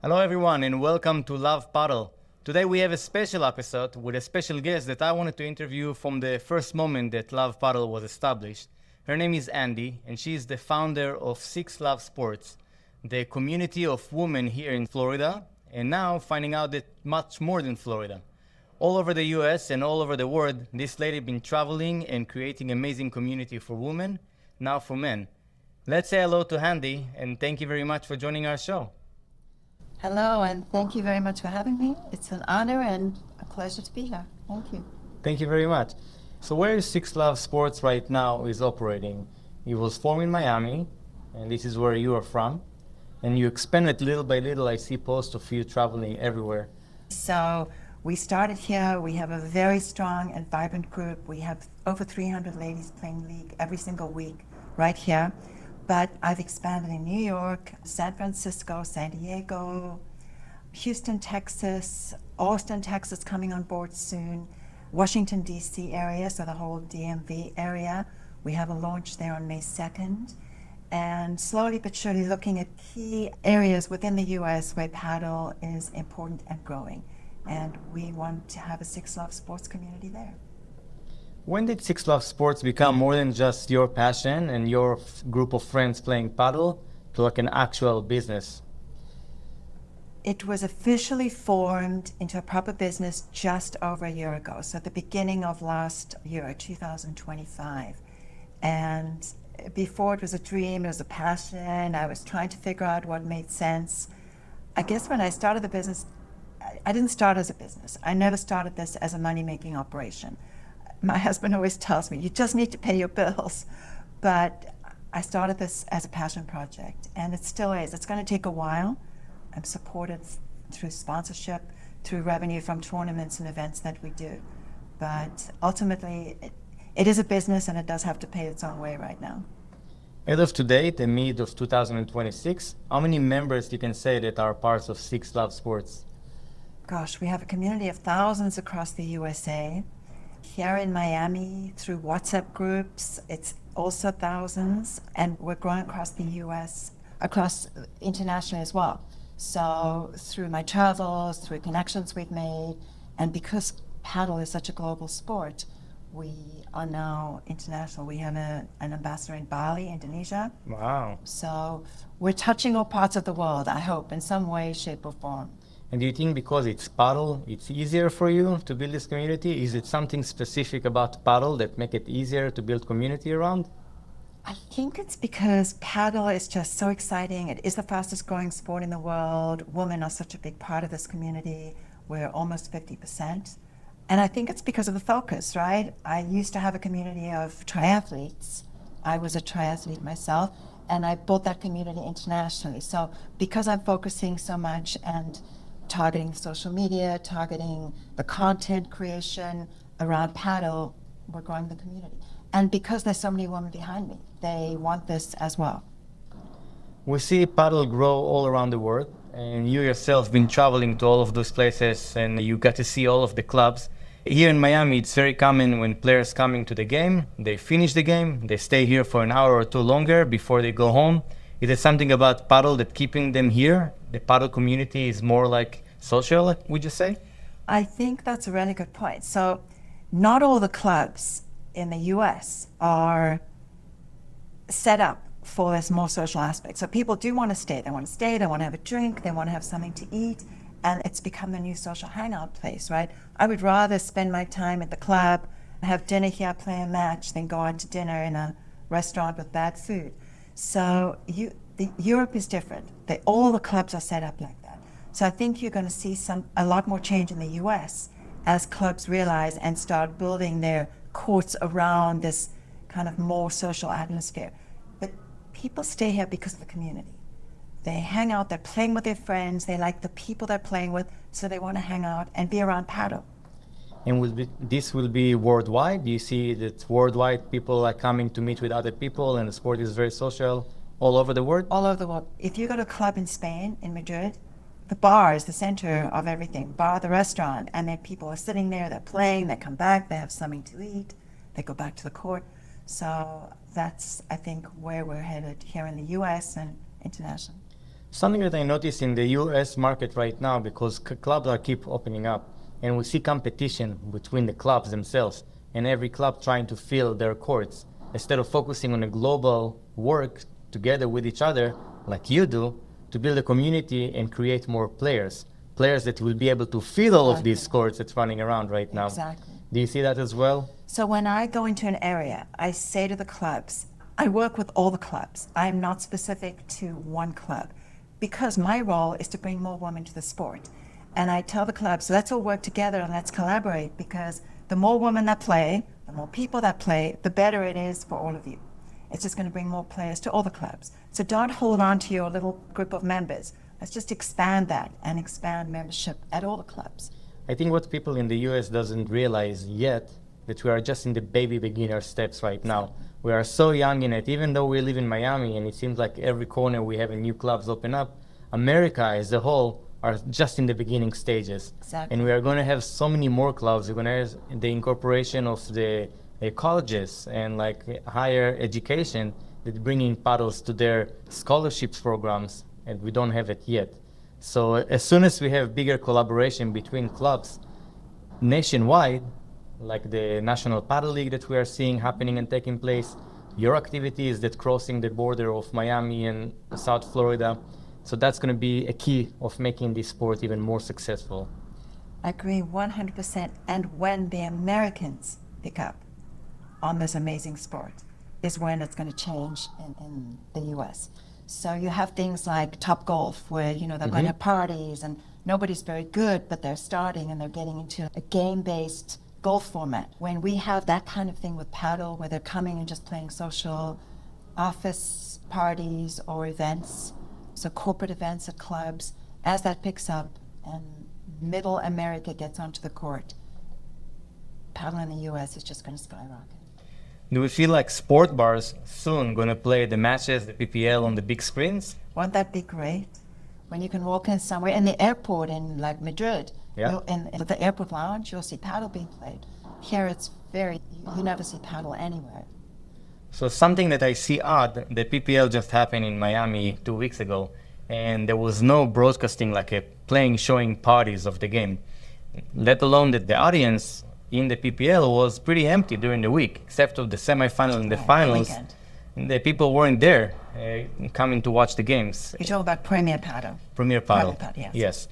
Hello everyone and welcome to Love Padel. Today we have a special episode with a special guest that I wanted to interview from the first moment that Love Padel was established. Her name is Andi and she is the founder of Six Love Sports, the community of women here in Florida, and now finding out that much more than Florida. All over the US and all over the world, this lady been traveling and creating amazing community for women, now for men. Let's say hello to Andi and thank you very much for joining our show. Hello, and thank you very much for having me. It's an honor and a pleasure to be here. Thank you. Thank you very much. So where is Six Love Sports right now is operating? It was formed in Miami, and this is where you are from. And you expanded little by little. I see posts of you traveling everywhere. So we started here. We have a very strong and vibrant group. We have over 300 ladies playing league every single week right here. But I've expanded in New York, San Francisco, San Diego, Houston, Texas, Austin, Texas coming on board soon, Washington, D.C. area, so the whole DMV area. We have a launch there on May 2nd. And slowly but surely looking at key areas within the U.S. where paddle is important and growing. And we want to have a Six Love Sports community there. When did Six Love Sports become more than just your passion and your group of friends playing paddle to like an actual business? It was officially formed into a proper business just over a year ago, so at the beginning of last year, 2025. And before it was a dream, it was a passion. I was trying to figure out what made sense. I guess when I started the business, I didn't start as a business. I never started this as a money-making operation. My husband always tells me, you just need to pay your bills. But I started this as a passion project, and it still is. It's going to take a while. I'm supported through sponsorship, through revenue from tournaments and events that we do. But ultimately, it is a business, and it does have to pay its own way right now. As of today, the mid of 2026, how many members you can say that are parts of Six Love Sports? Gosh, we have a community of thousands across the USA. Here in Miami, through WhatsApp groups, it's also thousands, and we're growing across the US, across internationally as well. So through my travels, through connections we've made, and because paddle is such a global sport, we are now international. We have an ambassador in Bali, Indonesia. Wow. So we're touching all parts of the world, I hope, in some way, shape, or form. And do you think because it's paddle, it's easier for you to build this community? Is it something specific about paddle that make it easier to build community around? I think it's because paddle is just so exciting. It is the fastest growing sport in the world. Women are such a big part of this community. We're almost 50%. And I think it's because of the focus, right? I used to have a community of triathletes. I was a triathlete myself, and I built that community internationally. So because I'm focusing so much and targeting social media, targeting the content creation around paddle, we're growing the community. And because there's so many women behind me, they want this as well. We see paddle grow all around the world, and you yourself been traveling to all of those places and you got to see all of the clubs. Here in Miami, it's very common when players coming to the game, they finish the game, they stay here for an hour or two longer before they go home. Is it something about paddle that keeping them here? The paddle community is more like social, would you say? I think that's a really good point. So not all the clubs in the US are set up for this more social aspect. So people do want to stay. They want to stay, they want to have a drink, they want to have something to eat, and it's become the new social hangout place, right? I would rather spend my time at the club, have dinner here, play a match, than go out to dinner in a restaurant with bad food. So Europe is different. All the clubs are set up like that. So I think you're going to see a lot more change in the US as clubs realize and start building their courts around this kind of more social atmosphere. But people stay here because of the community. They hang out, they're playing with their friends, they like the people they're playing with, so they want to hang out and be around paddle. And this will be worldwide? Do you see that worldwide people are coming to meet with other people and the sport is very social all over the world? All over the world. If you go to a club in Spain, in Madrid, the bar is the center of everything. Bar, the restaurant, and then people are sitting there, they're playing, they come back, they have something to eat, they go back to the court. So that's, I think, where we're headed here in the US and international. Something that I notice in the US market right now, because clubs are keep opening up, and we see competition between the clubs themselves, and every club trying to fill their courts, instead of focusing on a global work together with each other, like you do, to build a community and create more players that will be able to fill all of these courts that's running around right now. Exactly. Do you see that as well? So when I go into an area, I say to the clubs, I work with all the clubs. I'm not specific to one club because my role is to bring more women to the sport. And I tell the clubs, let's all work together and let's collaborate, because the more women that play, the more people that play, the better it is for all of you. It's just going to bring more players to all the clubs. So don't hold on to your little group of members. Let's just expand that and expand membership at all the clubs. I think what people in the US doesn't realize yet, that we are just in the baby beginner steps right now. We are so young in it, even though we live in Miami and it seems like every corner we have a new clubs open up. America as a whole are just in the beginning stages. Exactly. And we are going to have so many more clubs. We're going to have the incorporation of the colleges and like higher education that bringing paddles to their scholarships programs, and we don't have it yet. So as soon as we have bigger collaboration between clubs nationwide, like the National Paddle League that we are seeing happening and taking place, your activities that crossing the border of Miami and South Florida, so that's going to be a key of making this sport even more successful. I agree 100%. And when the Americans pick up on this amazing sport is when it's going to change in the US. So you have things like Top Golf, where, you know, they're going to parties and nobody's very good, but they're starting and they're getting into a game-based golf format. When we have that kind of thing with paddle, where they're coming and just playing social office parties or events, so corporate events at clubs, as that picks up and middle America gets onto the court, paddle in the US is just going to skyrocket. Do we feel like sport bars soon going to play the matches, the PPL on the big screens? Won't that be great? When you can walk in somewhere, in the airport in like Madrid, Yeah. in the airport lounge, you'll see paddle being played. Here it's you never see paddle anywhere. So something that I see odd, the PPL just happened in Miami 2 weeks ago, and there was no broadcasting, like a playing, showing parties of the game, let alone that the audience in the PPL was pretty empty during the week, except of the semifinal and the finals. Weekend. The people weren't there coming to watch the games. You're talking about Premier Paddle. Premier Paddle. Premier Paddle, Yes.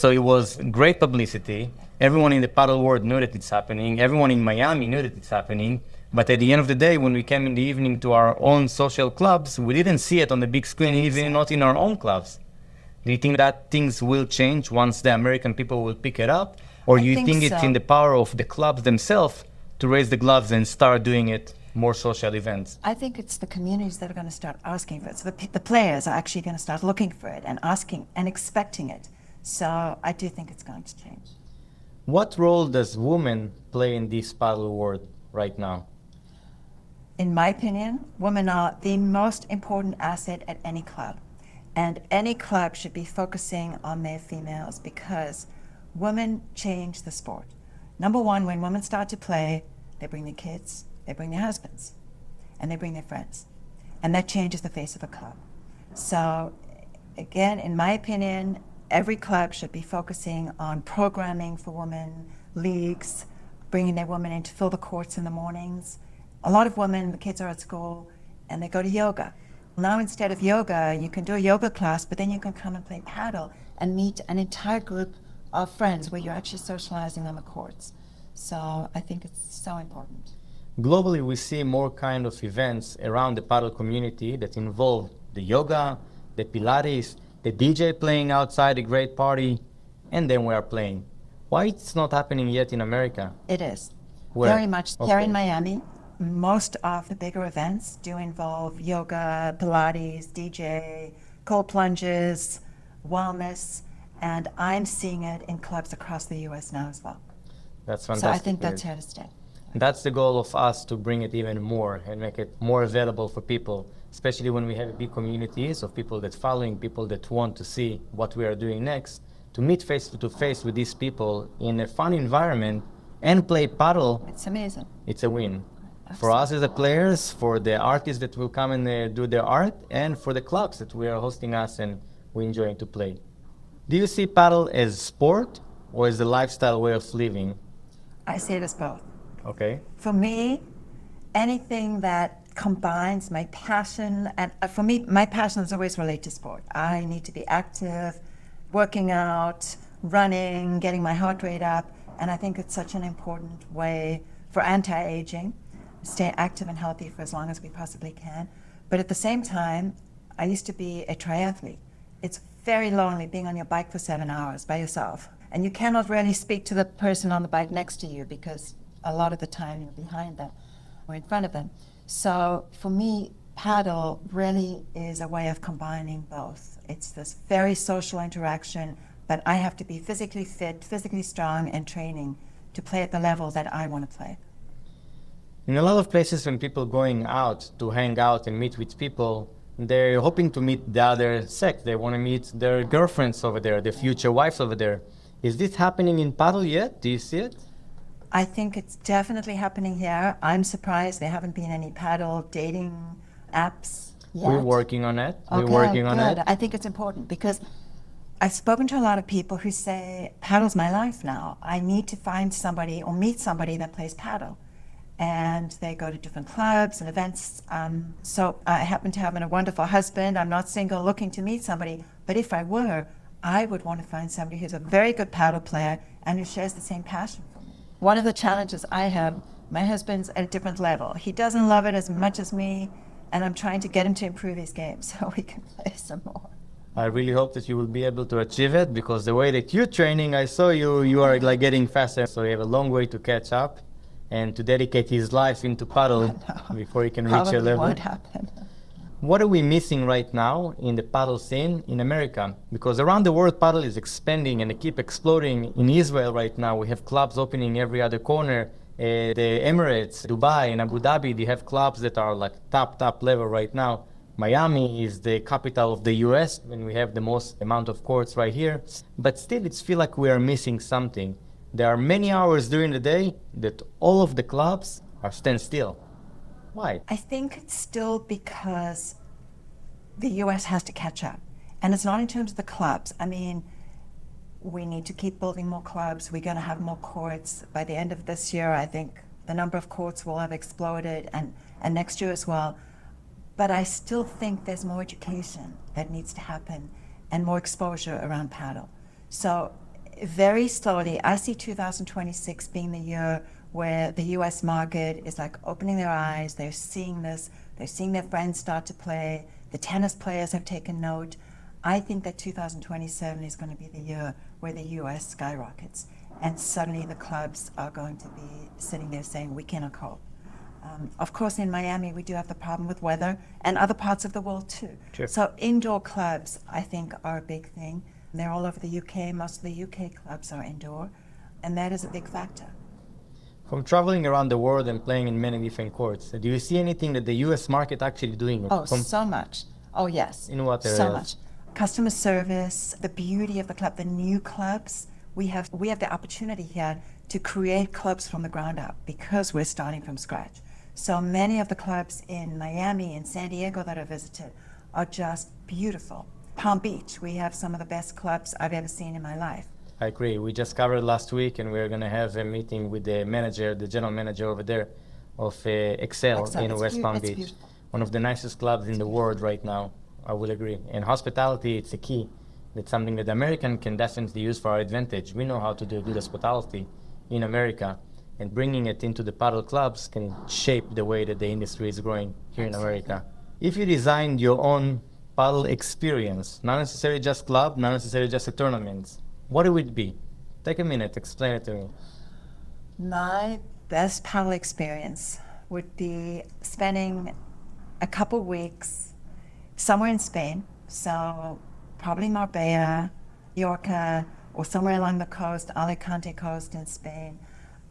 So it was great publicity. Everyone in the paddle world knew that it's happening. Everyone in Miami knew that it's happening. But at the end of the day, when we came in the evening to our own social clubs, we didn't see it on the big screen, even not in our own clubs. Do you think that things will change once the American people will pick it up? Or you think it's so. in the power of the clubs themselves to raise the gloves and start doing it more social events? I think it's the communities that are going to start asking for it. So the players are actually going to start looking for it and asking and expecting it. So I do think it's going to change. What role does women play in this paddle world right now? In my opinion, women are the most important asset at any club. And any club should be focusing on their females, because women change the sport. Number one, when women start to play, they bring their kids, they bring their husbands, and they bring their friends. And that changes the face of a club. So again, in my opinion, every club should be focusing on programming for women, leagues, bringing their women in to fill the courts in the mornings. A lot of women, the kids are at school and they go to yoga. Now instead of yoga, you can do a yoga class, but then you can come and play paddle and meet an entire group of friends where you're actually socializing on the courts. So I think it's so important. Globally, we see more kind of events around the paddle community that involve the yoga, the Pilates, the DJ playing outside a great party, and then we are playing. Why it's not happening yet in America? It is. Where? Very much. Here in Miami, most of the bigger events do involve yoga, Pilates, DJ, cold plunges, wellness, and I'm seeing it in clubs across the U.S. now as well. That's fantastic. So I think that's Liz. here to stay. That's the goal of us, to bring it even more and make it more available for people, especially when we have big communities of people that following, people that want to see what we are doing next, to meet face to face with these people in a fun environment and play paddle. It's amazing. It's a win. For us as the players, for the artists that will come and do their art, and for the clubs that we are hosting us and we enjoy to play. Do you see paddle as sport or as a lifestyle way of living? I see it as both. Okay. For me, anything that combines my passion, and for me, my passion is always related to sport. I need to be active, working out, running, getting my heart rate up, and I think it's such an important way for anti-aging, stay active and healthy for as long as we possibly can. But at the same time, I used to be a triathlete. It's very lonely being on your bike for 7 hours by yourself, and you cannot really speak to the person on the bike next to you because a lot of the time you're behind them or in front of them. So for me, paddle really is a way of combining both. It's this very social interaction, but I have to be physically fit, physically strong, and training to play at the level that I want to play. In a lot of places, when people going out to hang out and meet with people, they're hoping to meet the other sex. They want to meet their girlfriends over there, their future wives over there. Is this happening in paddle yet? Do you see it? I think it's definitely happening here. I'm surprised there haven't been any paddle dating apps yet. We're working on it. Okay, We're working on good. it. I think it's important because I've spoken to a lot of people who say, paddle's my life now. I need to find somebody or meet somebody that plays paddle. And they go to different clubs and events. So I happen to have a wonderful husband. I'm not single looking to meet somebody. But if I were, I would want to find somebody who's a very good paddle player and who shares the same passion for me. One of the challenges I have, my husband's at a different level. He doesn't love it as much as me, and I'm trying to get him to improve his game so we can play some more. I really hope that you will be able to achieve it, because the way that you're training, I saw you are like getting faster, so you have a long way to catch up and to dedicate his life into paddle before he can reach your level. Won't happen. What are we missing right now in the paddle scene in America? Because around the world, paddle is expanding and they keep exploding. In Israel right now, we have clubs opening every other corner. The Emirates, Dubai, and Abu Dhabi, they have clubs that are like top level right now. Miami is the capital of the US, and we have the most amount of courts right here. But still, it's feel like we are missing something. There are many hours during the day that all of the clubs are stand still. Why? I think it's still because the US has to catch up. And it's not in terms of the clubs. I mean, we need to keep building more clubs. We're going to have more courts. By the end of this year, I think the number of courts will have exploded, and next year as well. But I still think there's more education that needs to happen and more exposure around paddle. So very slowly, I see 2026 being the year where the US market is like opening their eyes. They're seeing this. They're seeing their friends start to play. The tennis players have taken note. I think that 2027 is going to be the year where the US skyrockets. And suddenly the clubs are going to be sitting there saying, we cannot cope. Of course, in Miami, we do have the problem with weather, and other parts of the world too. Sure. So indoor clubs, I think, are a big thing. They're all over the UK. Most of the UK clubs are indoor, and that is a big factor. From traveling around the world and playing in many different courts, do you see anything that the US market actually doing? Oh, so much. Oh, yes. In what areas? So much. Customer service, the beauty of the club, the new clubs. We have the opportunity here to create clubs from the ground up because we're starting from scratch. So many of the clubs in Miami and San Diego that I visited are just beautiful. Palm Beach, we have some of the best clubs I've ever seen in my life. I agree. We just covered last week, and we're going to have a meeting with the manager, the general manager over there of Excel in West Palm Beach. Beautiful. One of the nicest clubs in the world right now, I will agree. And hospitality, it's a key. It's something that the American can definitely use for our advantage. We know how to do good hospitality in America, and bringing it into the paddle clubs can shape the way that the industry is growing here in America. If you designed your own paddle experience, not necessarily just club, not necessarily just a tournament, what would it be? Take a minute, explain it to me. My best paddle experience would be spending a couple weeks somewhere in Spain, so probably Marbella, Mallorca, or somewhere along the coast, Alicante coast in Spain,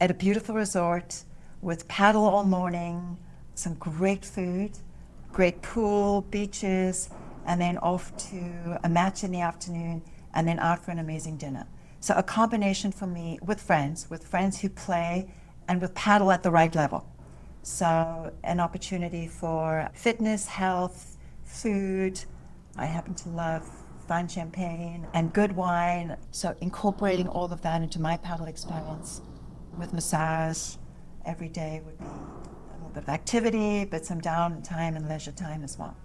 at a beautiful resort with paddle all morning, some great food, great pool, beaches, and then off to a match in the afternoon, and then out for an amazing dinner. So a combination for me with friends who play, and with paddle at the right level. So an opportunity for fitness, health, food. I happen to love fine champagne and good wine. So incorporating all of that into my paddle experience with massage every day would be a little bit of activity, but some downtime and leisure time as well.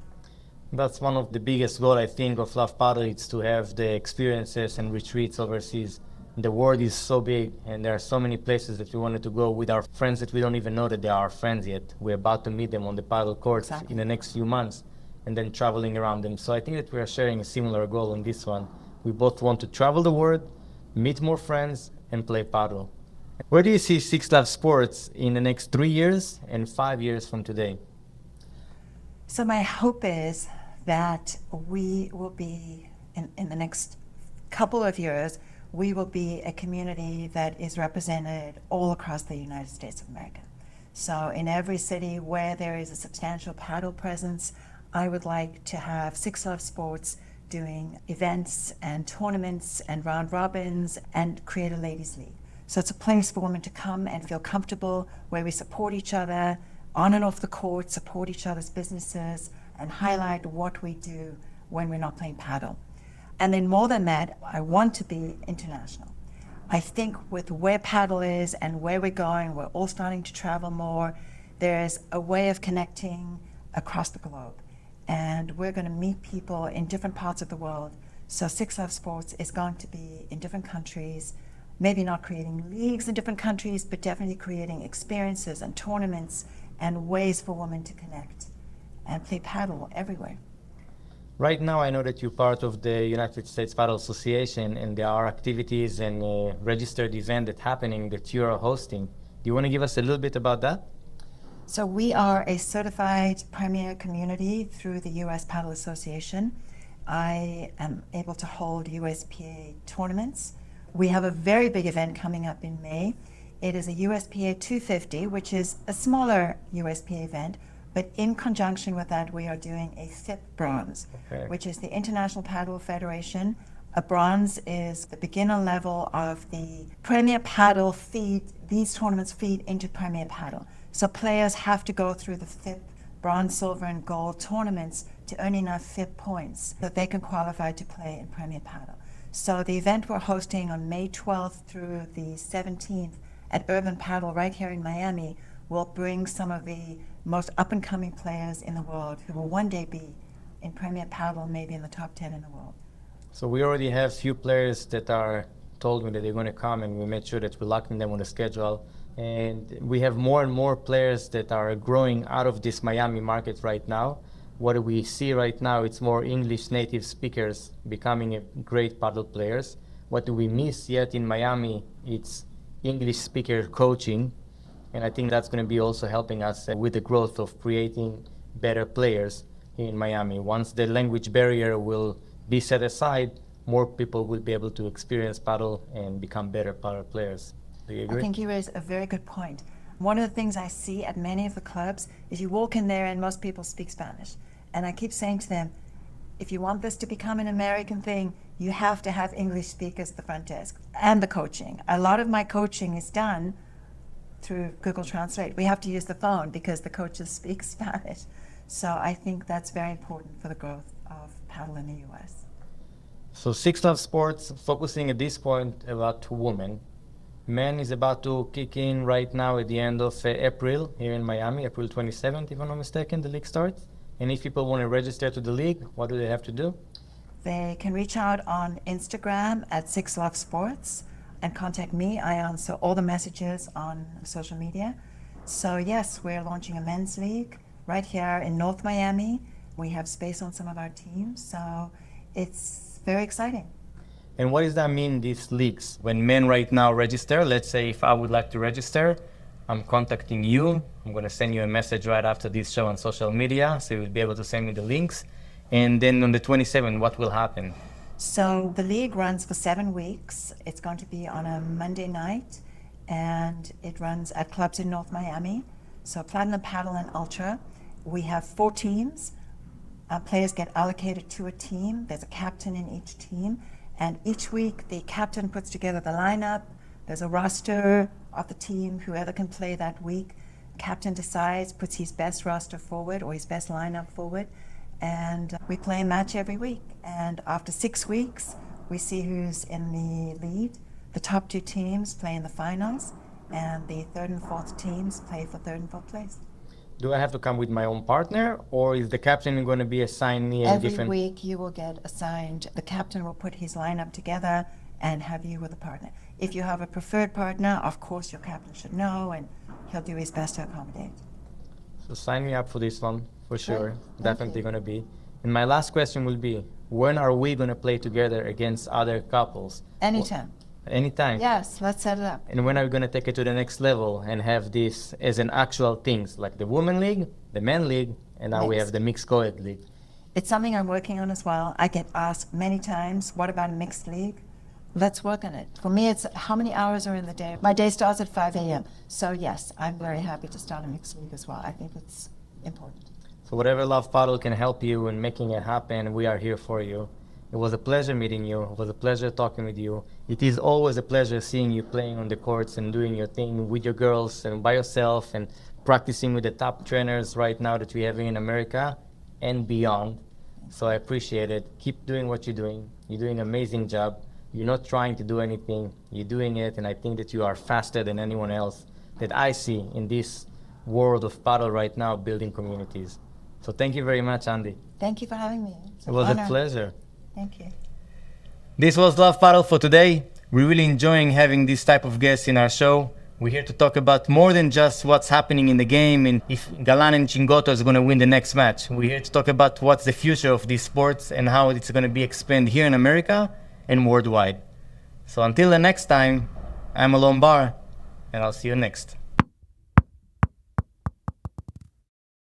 That's one of the biggest goals, I think, of Love Paddle. It's to have the experiences and retreats overseas. The world is so big, and there are so many places that we wanted to go with our friends that we don't even know that they are our friends yet. We're about to meet them on the paddle courts in the next few months, and then traveling around them. So I think that we are sharing a similar goal on this one. We both want to travel the world, meet more friends, and play paddle. Where do you see Six Love Sports in the next 3 years and 5 years from today? So my hope is that we will be, in the next couple of years, we will be a community that is represented all across the United States of America. So in every city where there is a substantial paddle presence, I would like to have Six Love Sports doing events and tournaments and round robins and create a ladies' league. So it's a place for women to come and feel comfortable, where we support each other on and off the court, support each other's businesses, and highlight what we do when we're not playing paddle. And then more than that, I want to be international. I think with where paddle is and where we're going, we're all starting to travel more. There's a way of connecting across the globe. And we're going to meet people in different parts of the world. So Six Love Sports is going to be in different countries, maybe not creating leagues in different countries, but definitely creating experiences and tournaments and ways for women to connect and play paddle everywhere. Right now, I know that you're part of the United States Paddle Association, and there are activities and registered events that happening that you are hosting. Do you want to give us a little bit about that? So we are a certified premier community through the U.S. Paddle Association. I am able to hold USPA tournaments. We have a very big event coming up in May. It is a USPA 250, which is a smaller USPA event, but in conjunction with that, we are doing a FIP bronze, which is the International Paddle Federation. A bronze is the beginner level of the Premier Paddle feed. These tournaments feed into Premier Paddle. So players have to go through the FIP bronze, silver, and gold tournaments to earn enough FIP points that they can qualify to play in Premier Paddle. So the event we're hosting on May 12th through the 17th at Urban Paddle right here in Miami will bring some of the most up-and-coming players in the world who will one day be in Premier Paddle, maybe in the top 10 in the world. So we already have few players that are told me that they're going to come, and we made sure that we're locking them on the schedule. And we have more and more players that are growing out of this Miami market right now. What we see right now, it's more English native speakers becoming a great paddle players. What do we miss yet in Miami? It's English speaker coaching. And I think that's going to be also helping us with the growth of creating better players here in Miami. Once the language barrier will be set aside, more people will be able to experience paddle and become better paddle players. Do you agree? I think you raise a very good point. One of the things I see at many of the clubs is you walk in there and most people speak Spanish. And I keep saying to them, if you want this to become an American thing, you have to have English speakers at the front desk and the coaching. A lot of my coaching is done through Google Translate. We have to use the phone because the coaches speak Spanish. So I think that's very important for the growth of paddle in the US. So Six Love Sports, focusing at this point about women. Men is about to kick in right now at the end of April here in Miami, April 27th, if I'm not mistaken, the league starts. And if people want to register to the league, what do they have to do? They can reach out on Instagram at Six Love Sports and contact me. I answer all the messages on social media. So yes, we're launching a men's league right here in North Miami. We have space on some of our teams, so it's very exciting. And what does that mean, these leagues? When men right now register, let's say if I would like to register, I'm contacting you. I'm going to send you a message right after this show on social media, so you'll be able to send me the links. And then on the 27th, what will happen? So the league runs for 7 weeks. It's going to be on a Monday night, and it runs at clubs in North Miami. So Platinum, Paddle, and Ultra. We have 4 teams. Players get allocated to a team. There's a captain in each team. And each week, the captain puts together the lineup. There's a roster of the team, whoever can play that week. Captain decides, puts his best roster forward or his best lineup forward. and we play a match every week. And after 6 weeks, we see who's in the lead. The top 2 teams play in the finals, and the 3rd and 4th teams play for 3rd and 4th place. Do I have to come with my own partner, or is the captain going to be assigned me a Every different? week you will get assigned, the captain will put his lineup together and have you with a partner. If you have a preferred partner, of course your captain should know, and he'll do his best to accommodate. So sign me up for this one, for sure. Thank Definitely you. going to be. And my last question will be, when are we going to play together against other couples? Anytime. Anytime. Yes, let's set it up. And when are we going to take it to the next level and have this as an actual things, like the women league, the men league, and now we Mixed. have the mixed co-ed league. It's something I'm working on as well. I get asked many times, what about a mixed league? Let's work on it. For me, it's how many hours are in the day. My day starts at 5 a.m. So yes, I'm very happy to start a mixed league as well. I think it's important. So whatever Love Paddle can help you in making it happen, we are here for you. It was a pleasure meeting you. It was a pleasure talking with you. It is always a pleasure seeing you playing on the courts and doing your thing with your girls and by yourself and practicing with the top trainers right now that we have in America and beyond. So I appreciate it. Keep doing what you're doing. You're doing an amazing job. You're not trying to do anything. You're doing it, and I think that you are faster than anyone else that I see in this world of paddle right now, building communities. So thank you very much, Andi. Thank you for having me. It was honor. a pleasure. Thank you. This was Love Paddle for today. We're really enjoying having this type of guests in our show. We're here to talk about more than just what's happening in the game and if Galan and Chingoto is going to win the next match. We're here to talk about what's the future of these sports and how it's going to be expanded here in America and worldwide. So until the next time, I'm Alon Bar, and I'll see you next.